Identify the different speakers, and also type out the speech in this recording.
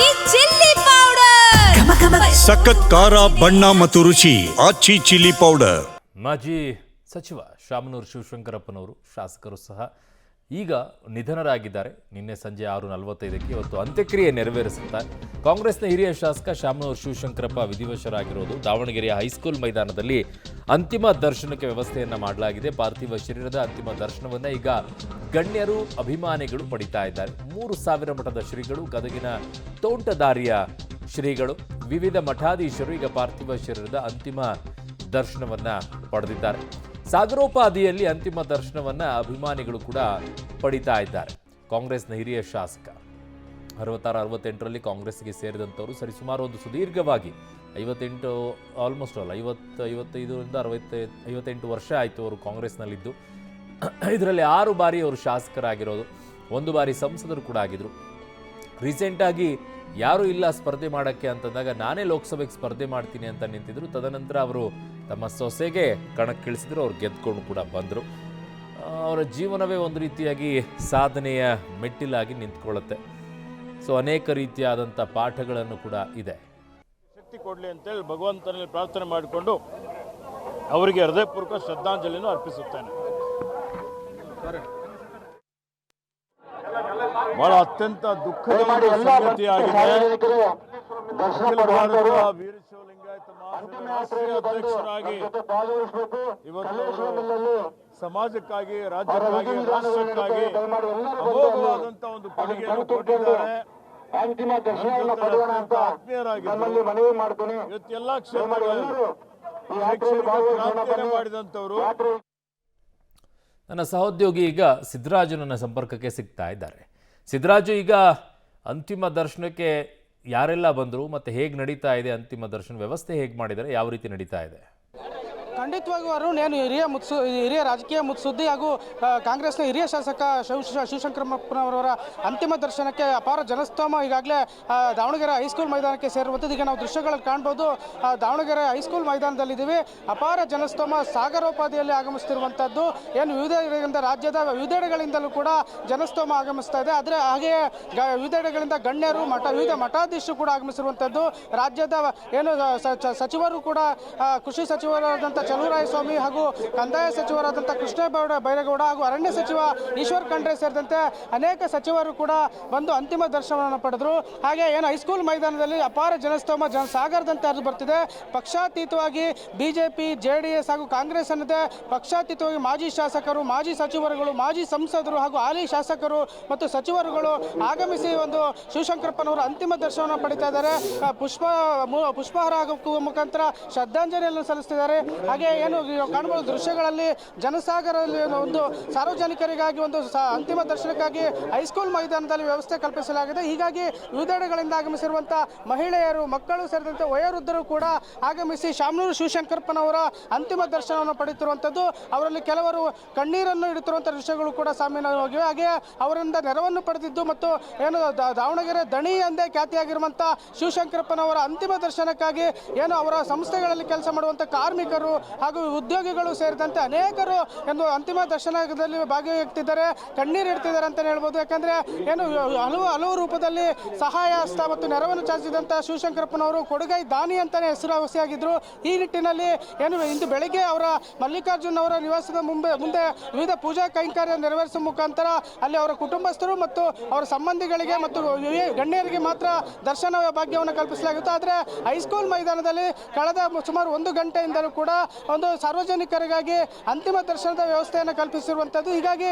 Speaker 1: ಆಚಿ chilli powder
Speaker 2: ಸಖತ್ ಖಾರ ಬಣ್ಣ ಮತ್ತು ರುಚಿ ಆಚಿ ಚಿಲ್ಲಿ ಪೌಡರ್.
Speaker 3: ಮಾಜಿ ಸಚಿವ ಶಾಮನೂರು ಶಿವಶಂಕರಪ್ಪನವರು ಶಾಸಕರು ಸಹ ಈಗ ನಿಧನರಾಗಿದ್ದಾರೆ. ನಿನ್ನೆ ಸಂಜೆ 6:45 ಇವತ್ತು ಅಂತ್ಯಕ್ರಿಯೆ ನೆರವೇರಿಸುತ್ತಾರೆ. ಕಾಂಗ್ರೆಸ್ನ ಹಿರಿಯ ಶಾಸಕ ಶಾಮನೂರು ಶಿವಶಂಕರಪ್ಪ ವಿಧಿವಶರಾಗಿರೋದು ದಾವಣಗೆರೆಯ ಹೈಸ್ಕೂಲ್ ಮೈದಾನದಲ್ಲಿ ಅಂತಿಮ ದರ್ಶನಕ್ಕೆ ವ್ಯವಸ್ಥೆಯನ್ನ ಮಾಡಲಾಗಿದೆ. ಪಾರ್ಥಿವ ಶರೀರದ ಅಂತಿಮ ದರ್ಶನವನ್ನ ಈಗ ಗಣ್ಯರು ಅಭಿಮಾನಿಗಳು ಪಡಿತಾ ಇದ್ದಾರೆ. 3000 ಮಠದ ಶ್ರೀಗಳು, ಗದಗಿನ ತೋಂಟದಾರಿಯ ಶ್ರೀಗಳು, ವಿವಿಧ ಮಠಾಧೀಶರು ಈಗ ಪಾರ್ಥಿವ ಶರೀರದ ಅಂತಿಮ ದರ್ಶನವನ್ನ ಪಡೆದಿದ್ದಾರೆ. ಸಾಗರೋಪಾದಿಯಲ್ಲಿ ಅಂತಿಮ ದರ್ಶನವನ್ನ ಅಭಿಮಾನಿಗಳು ಕೂಡ ಪಡಿತಾ ಇದ್ದಾರೆ. ಕಾಂಗ್ರೆಸ್ನ ಹಿರಿಯ ಶಾಸಕ 66-68ರಲ್ಲಿ ಕಾಂಗ್ರೆಸ್ಗೆ ಸೇರಿದಂಥವರು ಸರಿಸುಮಾರು ಒಂದು ಸುದೀರ್ಘವಾಗಿ 58 ಆಲ್ಮೋಸ್ಟ್ ಆಲ್ 55ರಿಂದ 58 ವರ್ಷ ಆಯಿತು ಅವರು ಕಾಂಗ್ರೆಸ್ನಲ್ಲಿದ್ದು. ಇದರಲ್ಲಿ 6 ಬಾರಿ ಅವರು ಶಾಸಕರಾಗಿರೋದು, 1 ಬಾರಿ ಸಂಸದರು ಕೂಡ ಆಗಿದ್ರು. ರೀಸೆಂಟಾಗಿ ಯಾರೂ ಇಲ್ಲ ಸ್ಪರ್ಧೆ ಮಾಡೋಕ್ಕೆ ಅಂತಂದಾಗ ನಾನೇ ಲೋಕಸಭೆಗೆ ಸ್ಪರ್ಧೆ ಮಾಡ್ತೀನಿ ಅಂತ ನಿಂತಿದ್ರು. ತದನಂತರ ಅವರು ತಮ್ಮ ಸೊಸೆಗೆ ಕಣಕ್ಕಿಳಿಸಿದ್ರು, ಅವ್ರು ಗೆದ್ಕೊಂಡು ಕೂಡ ಬಂದರು. ಅವರ ಜೀವನವೇ ಒಂದು ರೀತಿಯಾಗಿ ಸಾಧನೆಯ ಮೆಟ್ಟಿಲಾಗಿ ನಿಂತ್ಕೊಳ್ಳುತ್ತೆ. ಸೊ ಅನೇಕ ರೀತಿಯಾದಂಥ ಪಾಠಗಳನ್ನು ಕೂಡ ಇದೆ.
Speaker 4: ಶಕ್ತಿ ಕೊಡಲಿ ಅಂತೇಳಿ ಭಗವಂತನಲ್ಲಿ ಪ್ರಾರ್ಥನೆ ಮಾಡಿಕೊಂಡು ಅವರಿಗೆ ಹೃದಯಪೂರ್ವಕ ಶ್ರದ್ಧಾಂಜಲಿಯನ್ನು ಅರ್ಪಿಸುತ್ತೇನೆ. ಬಹಳ ಅತ್ಯಂತ ದುಃಖದ ಸಂಗತಿಯಾಗಿದೆ. ಅಖಿಲ ಭಾರತ ವೀರಶೈವ ಲಿಂಗಾಯತ ಮಹಾಸಭಾ ರಾಷ್ಟ್ರೀಯ ಅಧ್ಯಕ್ಷರಾಗಿ ಇವತ್ತು ಸಮಾಜಕ್ಕಾಗಿ, ರಾಜ್ಯಕ್ಕಾಗಿ, ರಾಷ್ಟ್ರಕ್ಕಾಗಿ ಅಮೋಘವಾದಂತ ಒಂದು ಕೊಡುಗೆಯನ್ನು ಕೊಟ್ಟಿದ್ದಾರೆ. ಆತ್ಮೀಯರಾಗಿದ್ದರು. ಇವತ್ತು ಎಲ್ಲಾ ಕ್ಷೇತ್ರಗಳಲ್ಲೂ ಮಾಡಿದಂತವರು.
Speaker 3: ನನ್ನ ಸಹೋದ್ಯೋಗಿ ಈಗ ಸಿದ್ದರಾಜು ನನ್ನ ಸಂಪರ್ಕಕ್ಕೆ ಸಿಗ್ತಾ ಇದ್ದಾರೆ. ಸಿದ್ದರಾಜು, ಈಗ ಅಂತಿಮ ದರ್ಶನಕ್ಕೆ ಯಾರೆಲ್ಲ ಬಂದರು ಮತ್ತು ಹೇಗೆ ನಡೀತಾ ಇದೆ ಅಂತಿಮ ದರ್ಶನ ವ್ಯವಸ್ಥೆ ಹೇಗೆ ಮಾಡಿದ್ದಾರೆ, ಯಾವ ರೀತಿ ನಡೀತಾ ಇದೆ?
Speaker 5: ಖಂಡಿತವಾಗಿಯೂ ಅರುಣ್, ಏನು ಹಿರಿಯ ರಾಜಕೀಯ ಮುತ್ಸುದ್ದಿ ಹಾಗೂ ಕಾಂಗ್ರೆಸ್ನ ಹಿರಿಯ ಶಾಸಕ ಶಿವಶಂಕರಪ್ಪನವರ ಅಂತಿಮ ದರ್ಶನಕ್ಕೆ ಅಪಾರ ಜನಸ್ತೋಮ ಈಗಾಗಲೇ ದಾವಣಗೆರೆ ಹೈಸ್ಕೂಲ್ ಮೈದಾನಕ್ಕೆ ಸೇರುವಂಥದ್ದು. ಈಗ ನಾವು ದೃಶ್ಯಗಳಲ್ಲಿ ಕಾಣ್ಬೋದು, ದಾವಣಗೆರೆ ಹೈಸ್ಕೂಲ್ ಮೈದಾನದಲ್ಲಿದ್ದೀವಿ. ಅಪಾರ ಜನಸ್ತೋಮ ಸಾಗರೋಪಾದಿಯಲ್ಲಿ ಆಗಮಿಸ್ತಿರುವಂಥದ್ದು. ಏನು ವಿವಿಧೆಡೆಗಳಿಂದ, ರಾಜ್ಯದ ವಿವಿಧೆಡೆಗಳಿಂದಲೂ ಕೂಡ ಜನಸ್ತೋಮ ಆಗಮಿಸ್ತಾ ಇದೆ. ಆದರೆ ಹಾಗೆಯೇ ವಿವಿಧೆಡೆಗಳಿಂದ ಗಣ್ಯರು, ವಿವಿಧ ಮಠಾಧೀಶರು ಕೂಡ ಆಗಮಿಸಿರುವಂಥದ್ದು. ರಾಜ್ಯದ ಏನು ಸಚಿವರು ಕೂಡ, ಕೃಷಿ ಸಚಿವರಾದಂಥ ಚಲುವರಾಯಸ್ವಾಮಿ ಹಾಗೂ ಕಂದಾಯ ಸಚಿವರಾದಂಥ ಕೃಷ್ಣ ಬೈರೇಗೌಡ ಹಾಗೂ ಅರಣ್ಯ ಸಚಿವ ಈಶ್ವರ್ ಖಂಡ್ರೆ ಸೇರಿದಂತೆ ಅನೇಕ ಸಚಿವರು ಕೂಡ ಬಂದು ಅಂತಿಮ ದರ್ಶನವನ್ನು ಪಡೆದರು. ಹಾಗೆ ಏನು ಹೈಸ್ಕೂಲ್ ಮೈದಾನದಲ್ಲಿ ಅಪಾರ ಜನಸ್ತೋಮ, ಜನಸಾಗರದಂತೆ ಹರಿದು ಬರ್ತಿದೆ. ಪಕ್ಷಾತೀತವಾಗಿ ಬಿಜೆಪಿ, JDS ಹಾಗೂ ಕಾಂಗ್ರೆಸ್ ಅನ್ನದೇ ಪಕ್ಷಾತೀತವಾಗಿ ಮಾಜಿ ಶಾಸಕರು, ಮಾಜಿ ಸಚಿವರುಗಳು, ಮಾಜಿ ಸಂಸದರು ಹಾಗೂ ಹಾಲಿ ಶಾಸಕರು ಮತ್ತು ಸಚಿವರುಗಳು ಆಗಮಿಸಿ ಒಂದು ಶಿವಶಂಕರಪ್ಪನವರ ಅಂತಿಮ ದರ್ಶನವನ್ನು ಪಡಿತಾ ಇದ್ದಾರೆ. ಪುಷ್ಪಹಾರ ಹಾಕುವ ಮುಖಾಂತರ ಶ್ರದ್ಧಾಂಜಲಿಯನ್ನು ಸಲ್ಲಿಸ್ತಿದ್ದಾರೆ. ಹಾಗೆ ಏನು ಕಾಣಬಹುದು ದೃಶ್ಯಗಳಲ್ಲಿ ಜನಸಾಗರದಲ್ಲಿ ಒಂದು ಸಾರ್ವಜನಿಕರಿಗಾಗಿ ಒಂದು ಅಂತಿಮ ದರ್ಶನಕ್ಕಾಗಿ ಹೈಸ್ಕೂಲ್ ಮೈದಾನದಲ್ಲಿ ವ್ಯವಸ್ಥೆ ಕಲ್ಪಿಸಲಾಗಿದೆ. ಹೀಗಾಗಿ ವಿವಿಧೆಡೆಗಳಿಂದ ಆಗಮಿಸಿರುವಂಥ ಮಹಿಳೆಯರು, ಮಕ್ಕಳು ಸೇರಿದಂತೆ ವಯೋವೃದ್ಧರು ಕೂಡ ಆಗಮಿಸಿ ಶಾಮನೂರು ಶಿವಶಂಕರಪ್ಪನವರ ಅಂತಿಮ ದರ್ಶನವನ್ನು ಪಡೆಯುತ್ತಿರುವಂಥದ್ದು. ಅವರಲ್ಲಿ ಕೆಲವರು ಕಣ್ಣೀರನ್ನು ಇಡುತ್ತಿರುವಂಥ ದೃಶ್ಯಗಳು ಕೂಡ ಸಾಮಾನ್ಯವಾಗಿವೆ. ಹಾಗೆ ಅವರಿಂದ ನೆರವನ್ನು ಪಡೆದಿದ್ದು ಮತ್ತು ಏನು ದಾವಣಗೆರೆ ದಣಿ ಎಂದೇ ಖ್ಯಾತಿಯಾಗಿರುವಂಥ ಶಿವಶಂಕರಪ್ಪನವರ ಅಂತಿಮ ದರ್ಶನಕ್ಕಾಗಿ ಏನು ಅವರ ಸಂಸ್ಥೆಗಳಲ್ಲಿ ಕೆಲಸ ಮಾಡುವಂಥ ಕಾರ್ಮಿಕರು ಹಾಗೂ ಉದ್ಯೋಗಿಗಳು ಸೇರಿದಂತೆ ಅನೇಕರು ಎಂದು ಅಂತಿಮ ದರ್ಶನದಲ್ಲಿ ಭಾಗಿಯಾಗ್ತಿದ್ದಾರೆ, ಕಣ್ಣೀರು ಇಡ್ತಿದ್ದಾರೆ ಅಂತಲೇ ಹೇಳ್ಬೋದು. ಯಾಕಂದರೆ ಏನು ಹಲವು ರೂಪದಲ್ಲಿ ಸಹಾಯ ಹಸ್ತ ಮತ್ತು ನೆರವನ್ನು ಚಾಚಿದಂಥ ಶಿವಶಂಕರಪ್ಪನವರು ಕೊಡುಗೈ ದಾನಿ ಅಂತಲೇ ಹೆಸರುವಾಸಿಯಾಗಿದ್ದರು. ಈ ನಿಟ್ಟಿನಲ್ಲಿ ಏನು ಇಂದು ಬೆಳಗ್ಗೆ ಅವರ ಮಲ್ಲಿಕಾರ್ಜುನ್ ಅವರ ನಿವಾಸದ ಮುಂದೆ ವಿವಿಧ ಪೂಜಾ ಕೈಂಕರ್ಯ ನೆರವೇರಿಸುವ ಮುಖಾಂತರ ಅಲ್ಲಿ ಅವರ ಕುಟುಂಬಸ್ಥರು ಮತ್ತು ಅವರ ಸಂಬಂಧಿಗಳಿಗೆ ಮತ್ತು ಗಣ್ಯರಿಗೆ ಮಾತ್ರ ದರ್ಶನ ಭಾಗ್ಯವನ್ನು ಕಲ್ಪಿಸಲಾಗಿತ್ತು. ಆದರೆ ಹೈಸ್ಕೂಲ್ ಮೈದಾನದಲ್ಲಿ ಕಳೆದ ಸುಮಾರು 1 ಗಂಟೆಯಿಂದಲೂ ಕೂಡ ಒಂದು ಸಾರ್ವಜನಿಕರಿಗಾಗಿ ಅಂತಿಮ ದರ್ಶನದ ವ್ಯವಸ್ಥೆಯನ್ನು ಕಲ್ಪಿಸಿರುವಂಥದ್ದು. ಹೀಗಾಗಿ